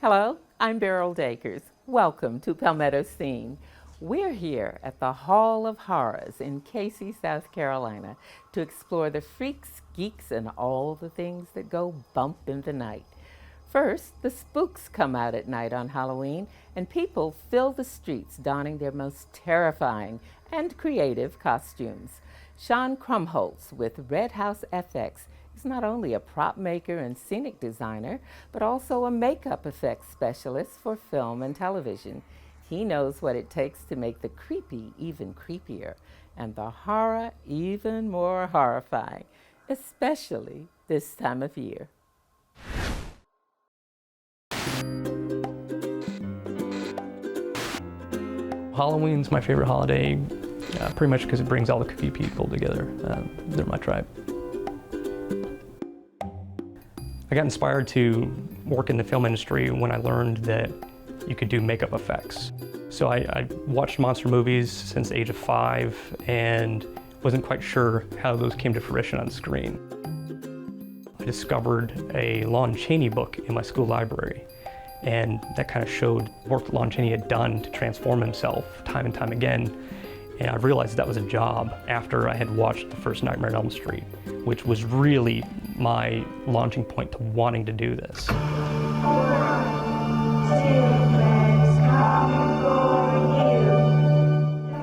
Hello, I'm Beryl Dakers. Welcome to Palmetto Scene. We're here at the Hall of Horrors in Casey, South Carolina, to explore the freaks, geeks, and all the things that go bump in the night. First, the spooks come out at night on Halloween, and people fill the streets donning their most terrifying and creative costumes. Sean Krumholtz with Red House FX is not only a prop maker and scenic designer, but also a makeup effects specialist for film and television. He knows what it takes to make the creepy even creepier and the horror even more horrifying, especially this time of year. Halloween's my favorite holiday, pretty much because it brings all the kooky people together. They're my tribe. I got inspired to work in the film industry when I learned that you could do makeup effects. So I watched monster movies since the age of 5 and wasn't quite sure how those came to fruition on screen. I discovered a Lon Chaney book in my school library, and that kind of showed work that Lon Chaney had done to transform himself time and time again. And I realized that was a job after I had watched the first Nightmare on Elm Street, which was really my launching point to wanting to do this.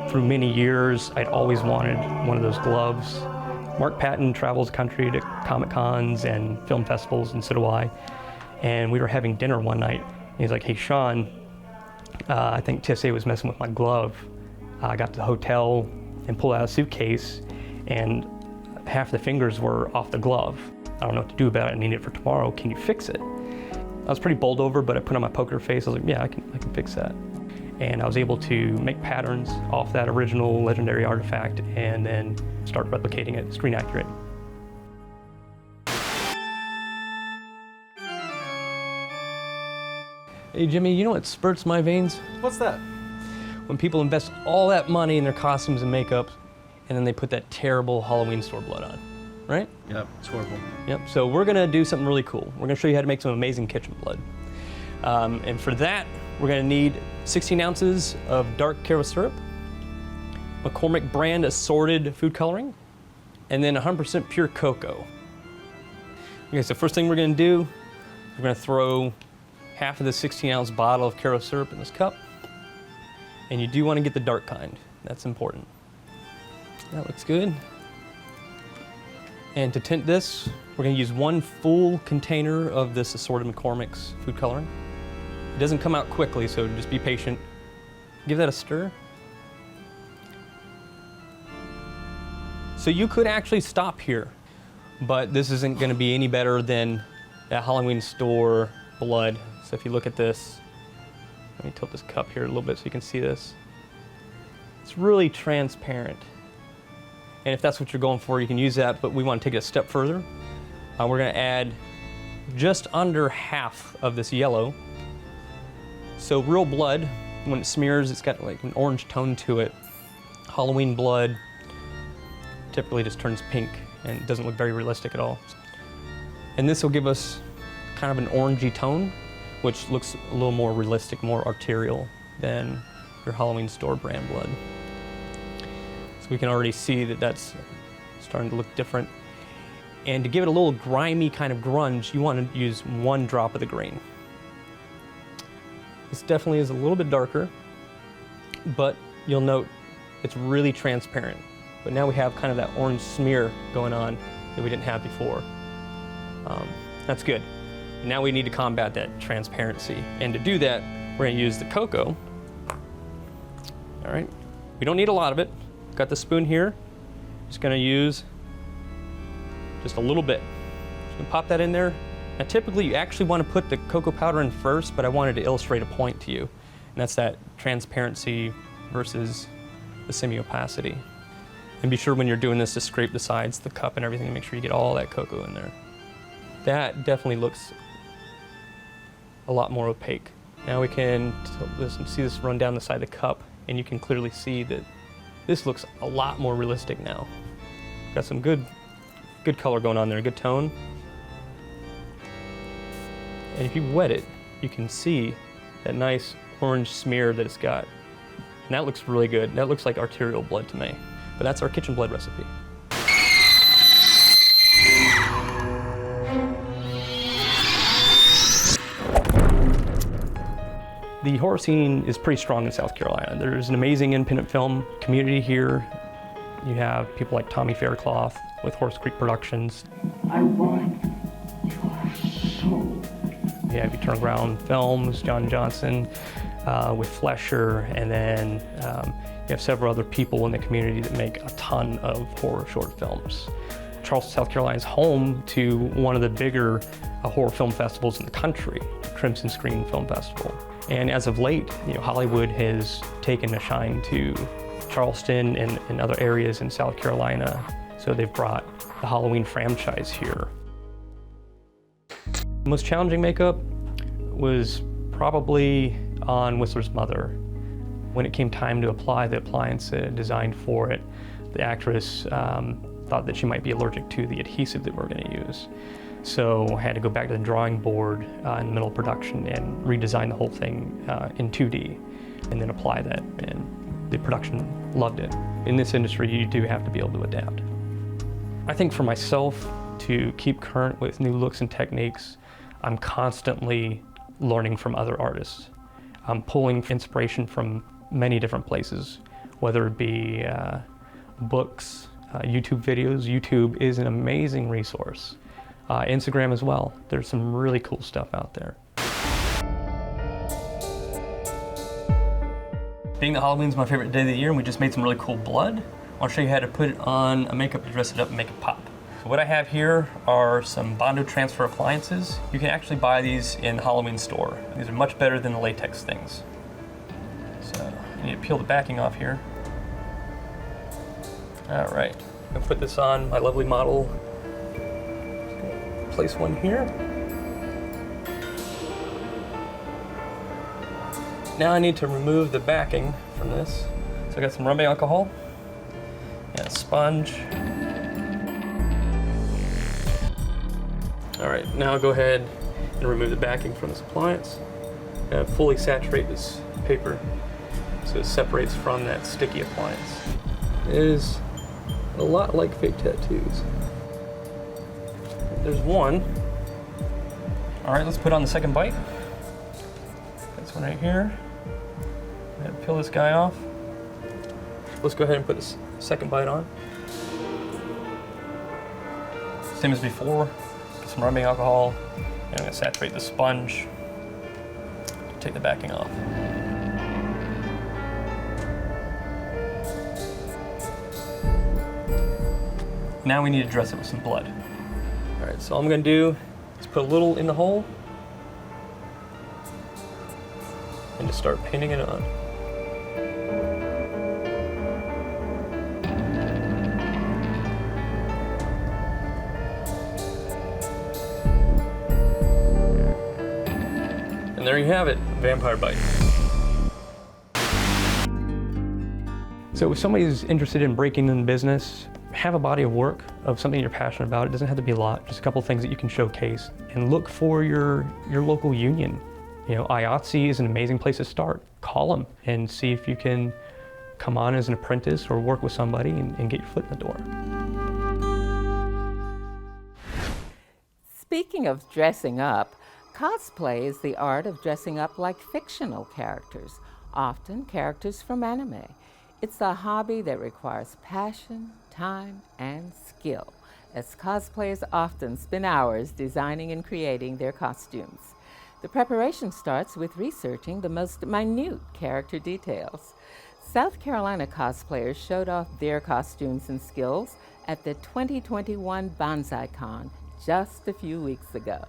Through many years, I'd always wanted one of those gloves. Mark Patton travels the country to Comic-Cons and film festivals, and so do I. And we were having dinner one night, and he's like, "Hey, Sean, I think TSA was messing with my glove." I got to the hotel and pulled out a suitcase, and half the fingers were off the glove. I don't know what to do about it. I need it for tomorrow. Can you fix it? I was pretty bowled over, but I put on my poker face. I was like, yeah, I can fix that. And I was able to make patterns off that original legendary artifact and then start replicating it screen accurate. Hey Jimmy, you know what spurts my veins? What's that? When people invest all that money in their costumes and makeup, and then they put that terrible Halloween store blood on, right? Yep, it's horrible. Yep, so we're gonna do something really cool. We're gonna show you how to make some amazing kitchen blood. And for that, we're gonna need 16 ounces of dark Caro syrup, McCormick brand assorted food coloring, and then 100% pure cocoa. Okay, so first thing we're gonna do, we're gonna throw half of the 16-ounce bottle of Caro syrup in this cup. And you do want to get the dark kind. That's important. That looks good. And to tint this, we're going to use 1 full container of this assorted McCormick's food coloring. It doesn't come out quickly, so just be patient. Give that a stir. So you could actually stop here, but this isn't going to be any better than that Halloween store blood. So if you look at this, let me tilt this cup here a little bit so you can see this. It's really transparent. And if that's what you're going for, you can use that, but we want to take it a step further. We're going to add just under half of this yellow. So real blood, when it smears, it's got like an orange tone to it. Halloween blood typically just turns pink and doesn't look very realistic at all. And this will give us kind of an orangey tone, which looks a little more realistic, more arterial than your Halloween store brand blood. So we can already see that that's starting to look different. And to give it a little grimy kind of grunge, you want to use 1 drop of the green. This definitely is a little bit darker, but you'll note it's really transparent. But now we have kind of that orange smear going on that we didn't have before. That's good. Now we need to combat that transparency. And to do that, we're going to use the cocoa. All right. We don't need a lot of it. Got the spoon here. Just gonna use just a little bit. Just gonna pop that in there. Now typically you actually want to put the cocoa powder in first, but I wanted to illustrate a point to you. And that's that transparency versus the semi-opacity. And be sure when you're doing this to scrape the sides, the cup and everything, to make sure you get all that cocoa in there. That definitely looks a lot more opaque. Now we can see this run down the side of the cup, and you can clearly see that this looks a lot more realistic now. Got some good color going on there, good tone. And if you wet it, you can see that nice orange smear that it's got. And that looks really good. That looks like arterial blood to me. But that's our kitchen blood recipe. The horror scene is pretty strong in South Carolina. There's an amazing independent film community here. You have people like Tommy Faircloth with Horse Creek Productions. I want your soul. You have Eternal Ground Films, John Johnson with Flesher, and then you have several other people in the community that make a ton of horror short films. Charleston, South Carolina is home to one of the bigger horror film festivals in the country, Crimson Screen Film Festival. And as of late, Hollywood has taken a shine to Charleston and other areas in South Carolina. So they've brought the Halloween franchise here. The most challenging makeup was probably on Whistler's mother. When it came time to apply the appliance designed for it, the actress thought that she might be allergic to the adhesive that we're going to use. So I had to go back to the drawing board in the middle of production and redesign the whole thing in 2D and then apply that, and the production loved it. In this industry, you do have to be able to adapt. I think for myself, to keep current with new looks and techniques, I'm constantly learning from other artists. I'm pulling inspiration from many different places, whether it be books, YouTube videos. YouTube is an amazing resource. Instagram as well. There's some really cool stuff out there. Being that Halloween's my favorite day of the year and we just made some really cool blood, I'll show you how to put it on a makeup to dress it up and make it pop. So what I have here are some Bondo transfer appliances. You can actually buy these in the Halloween store. These are much better than the latex things. So you need to peel the backing off here. All right, I'm gonna put this on my lovely model. Place one here. Now I need to remove the backing from this. So I got some rubbing alcohol and a sponge. All right, now I'll go ahead and remove the backing from this appliance and fully saturate this paper so it separates from that sticky appliance. It is a lot like fake tattoos. There's one. All right, let's put on the second bite. This one right here. And peel this guy off. Let's go ahead and put this second bite on. Same as before. Get some rubbing alcohol. And I'm gonna saturate the sponge. Take the backing off. Now we need to dress it with some blood. All right, so all I'm gonna do is put a little in the hole and just start painting it on. And there you have it, vampire bite. So if somebody is interested in breaking in business, have a body of work of something you're passionate about. It doesn't have to be a lot, just a couple things that you can showcase, and look for your local union. IATSE is an amazing place to start. Call them and see if you can come on as an apprentice or work with somebody and get your foot in the door. Speaking of dressing up, cosplay is the art of dressing up like fictional characters, often characters from anime. It's a hobby that requires passion, time, and skill, as cosplayers often spend hours designing and creating their costumes. The preparation starts with researching the most minute character details. South Carolina cosplayers showed off their costumes and skills at the 2021 Banziacon just a few weeks ago.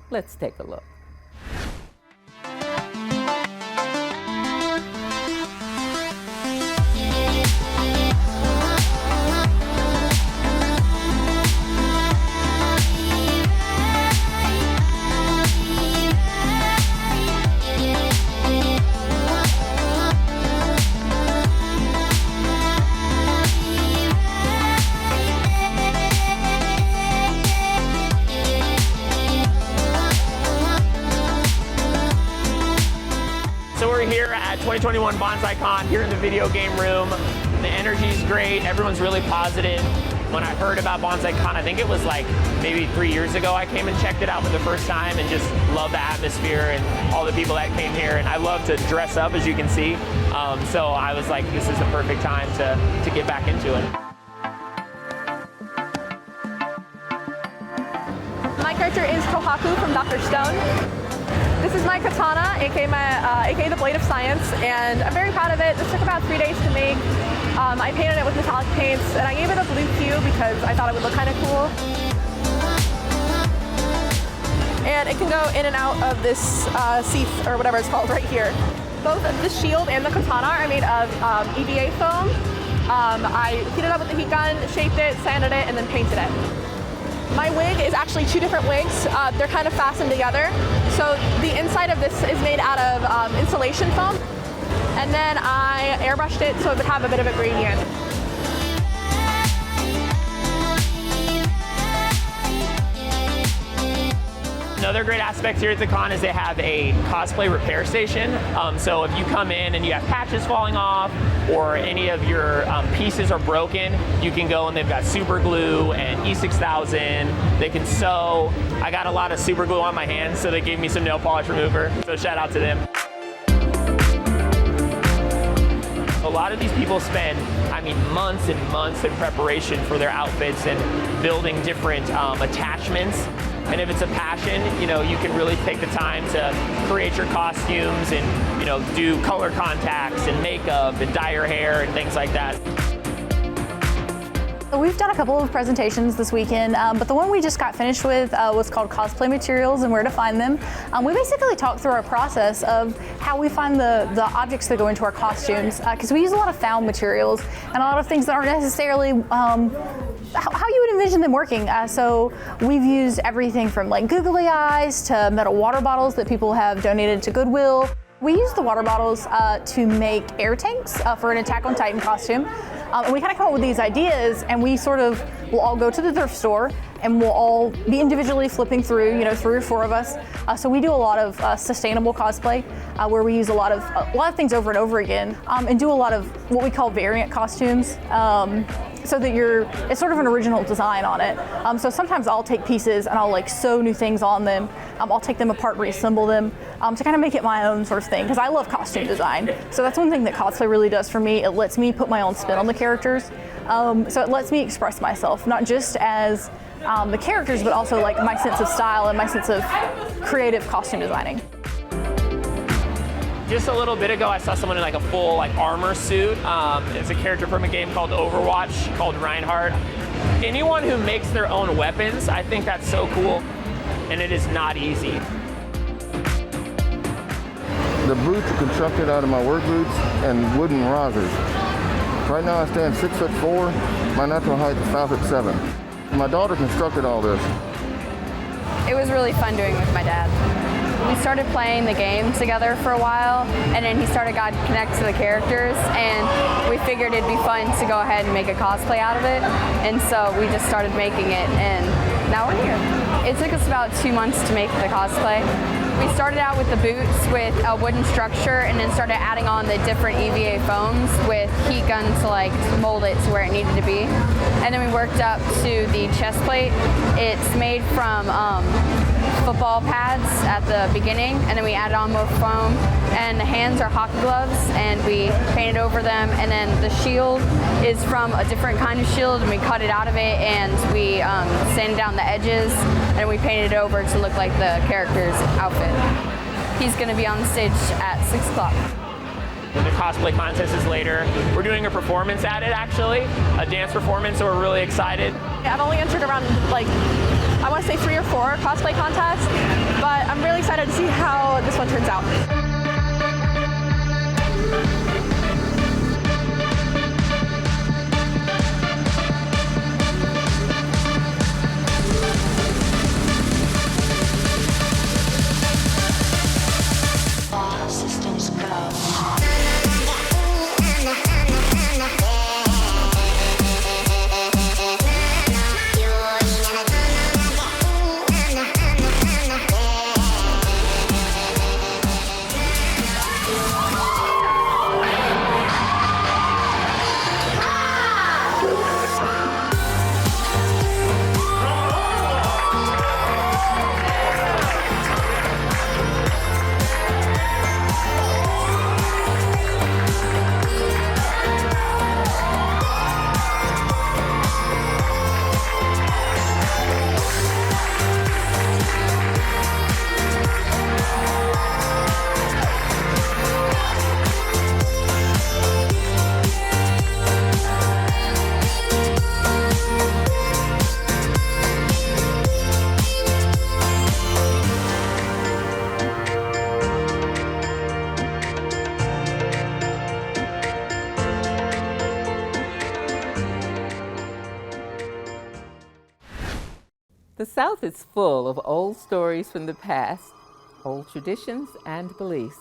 Let's take a look. So we're here at 2021 Banziacon here in the video game room. The energy's great, everyone's really positive. When I heard about Banziacon, I think it was like maybe 3 years ago, I came and checked it out for the first time and just love the atmosphere and all the people that came here. And I love to dress up, as you can see. So I was like, this is the perfect time to get back into it. My character is Kohaku from Dr. Stone. This is my katana, aka the Blade of Science, and I'm very proud of it. This took about 3 days to make. I painted it with metallic paints, and I gave it a blue hue because I thought it would look kind of cool. And it can go in and out of this sheath, or whatever it's called, right here. Both the shield and the katana are made of EVA foam. I heated it up with the heat gun, shaped it, sanded it, and then painted it. My wig is actually two different wigs. They're kind of fastened together. So the inside of this is made out of insulation foam. And then I airbrushed it so it would have a bit of a gradient. Another great aspect here at the con is they have a cosplay repair station. So if you come in and you have patches falling off or any of your pieces are broken, you can go and they've got super glue and E6000. They can sew. I got a lot of super glue on my hands, so they gave me some nail polish remover. So shout out to them. A lot of these people spend, months and months in preparation for their outfits and building different attachments. And if it's a passion, you can really take the time to create your costumes and, do color contacts and makeup and dye your hair and things like that. We've done a couple of presentations this weekend, but the one we just got finished with was called Cosplay Materials and Where to Find Them. We basically talked through our process of how we find the objects that go into our costumes, because we use a lot of found materials and a lot of things that aren't necessarily how you would envision them working. So we've used everything from like googly eyes to metal water bottles that people have donated to Goodwill. We use the water bottles to make air tanks for an Attack on Titan costume. And we kind of come up with these ideas, and we we'll all go to the thrift store and we'll all be individually flipping through, 3 or 4 of us. So we do a lot of sustainable cosplay, where we use a lot of things over and over again, and do a lot of what we call variant costumes. So that it's sort of an original design on it. So sometimes I'll take pieces and I'll sew new things on them. I'll take them apart, reassemble them, to kind of make it my own sort of thing, because I love costume design. So that's one thing that cosplay really does for me. It lets me put my own spin on the characters. So it lets me express myself, not just as the characters, but also my sense of style and my sense of creative costume designing. Just a little bit ago, I saw someone in a full armor suit. It's a character from a game called Overwatch called Reinhardt. Anyone who makes their own weapons, I think that's so cool, and it is not easy. The boots are constructed out of my work boots and wooden risers. Right now I stand 6'4". My natural height is 5'7". My daughter constructed all this. It was really fun doing it with my dad. We started playing the game together for a while, and then he started to connect to the characters, and we figured it'd be fun to go ahead and make a cosplay out of it, and so we just started making it, and now we're here. It took us about 2 months to make the cosplay. We started out with the boots with a wooden structure, and then started adding on the different EVA foams with heat gun to mold it to where it needed to be. And then we worked up to the chest plate. It's made from football pads at the beginning, and then we added on more foam. And the hands are hockey gloves, and we painted over them. And then the shield is from a different kind of shield, and we cut it out of it, and we sanded down the edges, and we painted it over to look like the character's outfit. He's going to be on stage at 6 o'clock. The cosplay contest is later. We're doing a performance at it, actually, a dance performance, so we're really excited. I've only entered around, like, I want to say 3 or 4 cosplay contests, but I'm really excited to see how this one turns out. Systems go. The South is full of old stories from the past, old traditions and beliefs.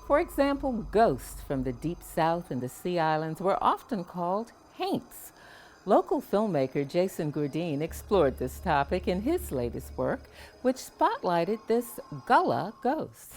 For example, ghosts from the Deep South and the Sea Islands were often called Haints. Local filmmaker Jason Gourdine explored this topic in his latest work, which spotlighted this Gullah ghost.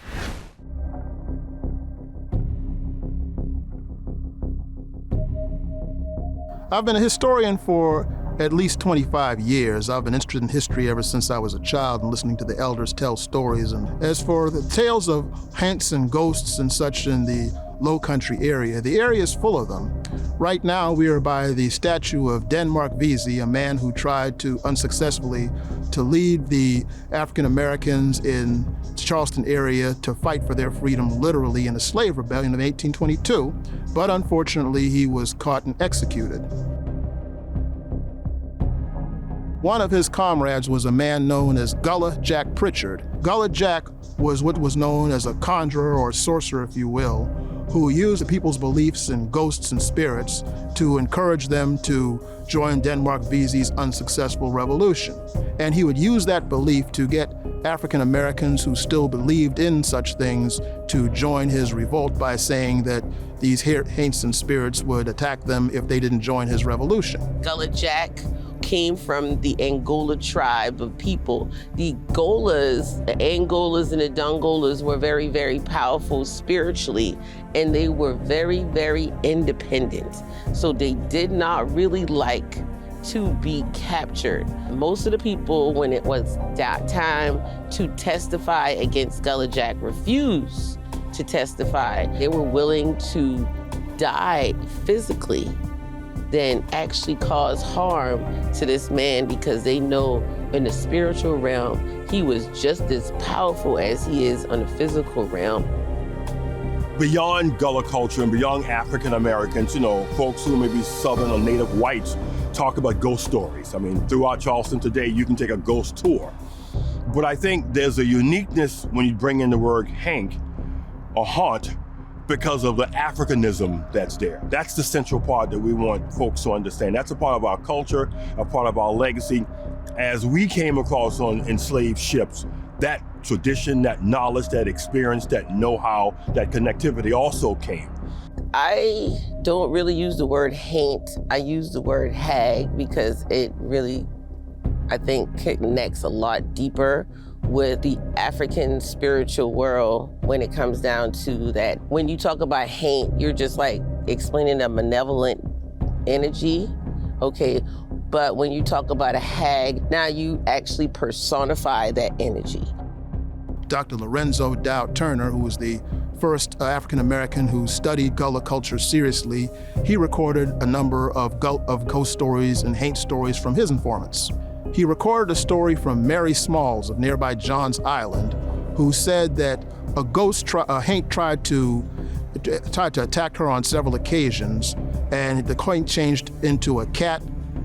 I've been a historian for at least 25 years. I've been interested in history ever since I was a child and listening to the elders tell stories. And as for the tales of haunts and ghosts and such in the Low Country area, the area is full of them. Right now we are by the statue of Denmark Vesey, a man who tried to unsuccessfully to lead the African Americans in Charleston area to fight for their freedom literally in the slave rebellion of 1822, but unfortunately he was caught and executed. One of his comrades was a man known as Gullah Jack Pritchard. Gullah Jack was what was known as a conjurer or sorcerer, if you will, who used the people's beliefs in ghosts and spirits to encourage them to join Denmark Vesey's unsuccessful revolution. And he would use that belief to get African Americans who still believed in such things to join his revolt by saying that these haints and spirits would attack them if they didn't join his revolution. Gullah Jack came from the Angola tribe of people. The Golas, the Angolas and the Dongolas were very, very powerful spiritually, and they were very, very independent. So they did not really like to be captured. Most of the people, when it was that time to testify against Gullah Jack, refused to testify. They were willing to die physically than actually cause harm to this man, because they know in the spiritual realm, he was just as powerful as he is on the physical realm. Beyond Gullah culture and beyond African Americans, you know, folks who may be Southern or Native whites talk about ghost stories. I mean, throughout Charleston today, you can take a ghost tour. But I think there's a uniqueness when you bring in the word Hank or haunt, because of the Africanism that's there. That's the central part that we want folks to understand. That's a part of our culture, a part of our legacy. As we came across on enslaved ships, that tradition, that knowledge, that experience, that know-how, that connectivity also came. I don't really use the word haint. I use the word hag because it really, I think, connects a lot deeper with the African spiritual world when it comes down to that. When you talk about haint, you're just like explaining a malevolent energy, okay? But when you talk about a hag, now you actually personify that energy. Dr. Lorenzo Dow Turner, who was the first African American who studied Gullah culture seriously, he recorded a number of ghost stories and haint stories from his informants. He recorded a story from Mary Smalls of nearby Johns Island, who said that a haint tried to tried to attack her on several occasions, and the coin changed into a cat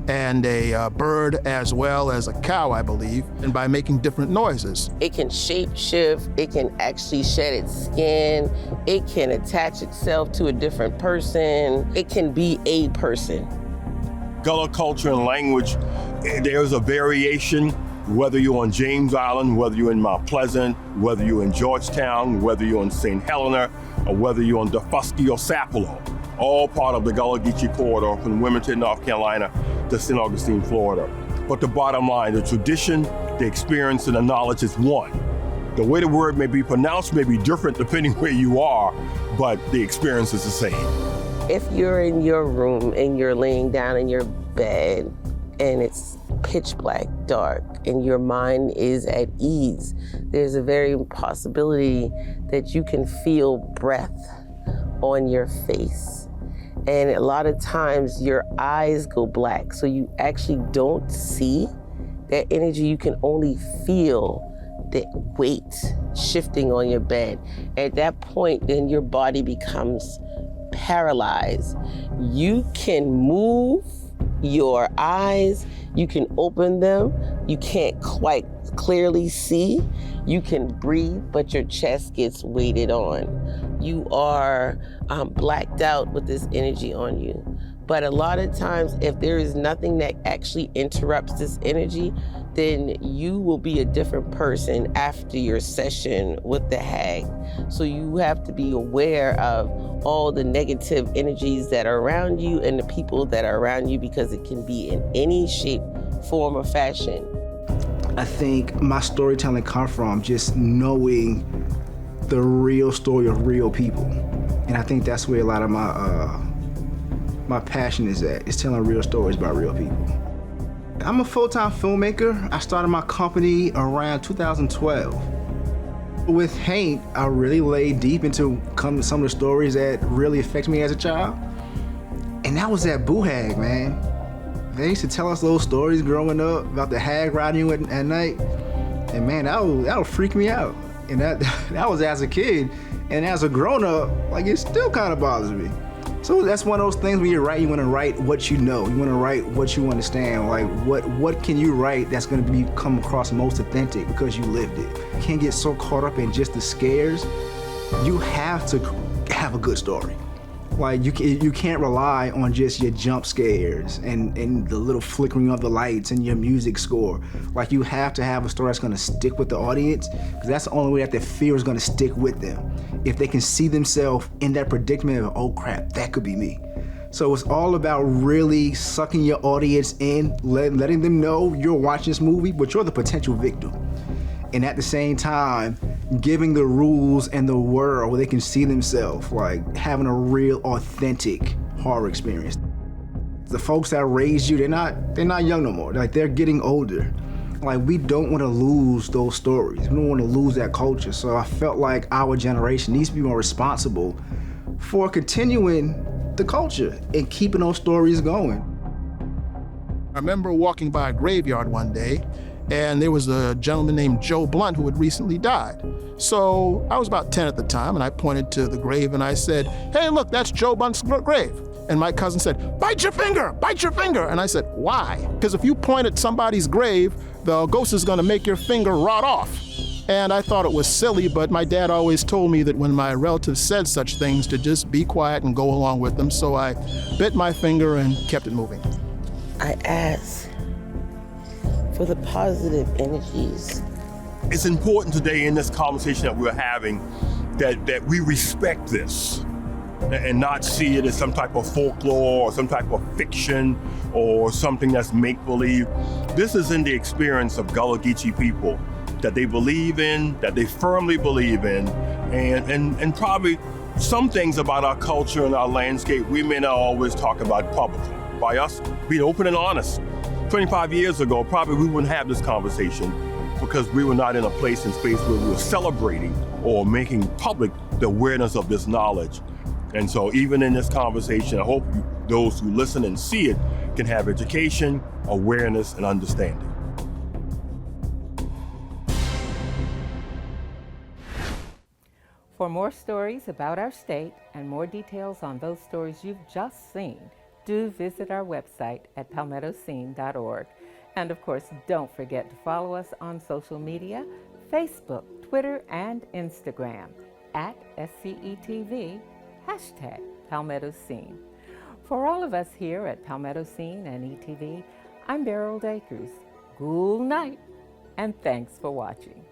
and a bird as well as a cow, I believe, and by making different noises. It can shapeshift, it can actually shed its skin, it can attach itself to a different person, it can be a person. Gullah culture and language, there's a variation, whether you're on James Island, whether you're in Mount Pleasant, whether you're in Georgetown, whether you're in St. Helena, or whether you're on Defusky or Sapelo, all part of the Gullah Geechee corridor from Wilmington, North Carolina to St. Augustine, Florida. But the bottom line, the tradition, the experience, and the knowledge is one. The way the word may be pronounced may be different depending where you are, but the experience is the same. If you're in your room and you're laying down in your bed and it's pitch black dark and your mind is at ease, there's a very possibility that you can feel breath on your face. And a lot of times your eyes go black, so you actually don't see that energy. You can only feel the weight shifting on your bed. At that point, then your body becomes paralyzed. You can move your eyes, you can open them, you can't quite clearly see, you can breathe, but your chest gets weighted on. You are blacked out with this energy on you. But a lot of times, if there is nothing that actually interrupts this energy, then you will be a different person after your session with the hag. So you have to be aware of all the negative energies that are around you and the people that are around you, because it can be in any shape, form, or fashion. I think my storytelling comes from just knowing the real story of real people. And I think that's where a lot of my passion is at, is telling real stories about real people. I'm a full-time filmmaker. I started my company around 2012. With Haints, I really laid deep into some of the stories that really affected me as a child. And that was that Boo Hag, man. They used to tell us those stories growing up about the hag riding you at night. And man, that would freak me out. And that was as a kid. And as a grown-up, like, it still kind of bothers me. So that's one of those things when you write, you want to write what you know. You want to write what you understand. Like, what can you write that's going to come across most authentic because you lived it. You can't get so caught up in just the scares. You have to have a good story. Like, you can't rely on just your jump scares and the little flickering of the lights and your music score. Like, you have to have a story that's going to stick with the audience, because that's the only way that the fear is going to stick with them. If they can see themselves in that predicament of, oh crap, that could be me. So it's all about really sucking your audience in, letting them know you're watching this movie, but you're the potential victim. And at the same time, giving the rules and the world where they can see themselves, like having a real authentic horror experience. The folks that raised you, they're not young no more. Like, they're getting older. Like, we don't want to lose those stories. We don't want to lose that culture. So I felt like our generation needs to be more responsible for continuing the culture and keeping those stories going. I remember walking by a graveyard one day, and there was a gentleman named Joe Blunt who had recently died. So I was about 10 at the time, and I pointed to the grave and I said, "Hey, look, that's Joe Blunt's grave." And my cousin said, "Bite your finger, bite your finger." And I said, "Why?" Because if you point at somebody's grave, the ghost is gonna make your finger rot off. And I thought it was silly, but my dad always told me that when my relatives said such things, to just be quiet and go along with them. So I bit my finger and kept it moving. I asked for the positive energies. It's important today in this conversation that we're having that we respect this and not see it as some type of folklore or some type of fiction or something that's make-believe. This is in the experience of Gullah Geechee people that they believe in, that they firmly believe in, and probably some things about our culture and our landscape we may not always talk about publicly. By us being open and honest, 25 years ago, probably we wouldn't have this conversation because we were not in a place and space where we were celebrating or making public the awareness of this knowledge. And so even in this conversation, I hope those who listen and see it can have education, awareness, and understanding. For more stories about our state and more details on those stories you've just seen, do visit our website at palmettoscene.org. And of course, don't forget to follow us on social media, Facebook, Twitter, and Instagram at SCETV, #Palmetto Scene. For all of us here at Palmetto Scene and ETV, I'm Beryl Dakers. Good night, and thanks for watching.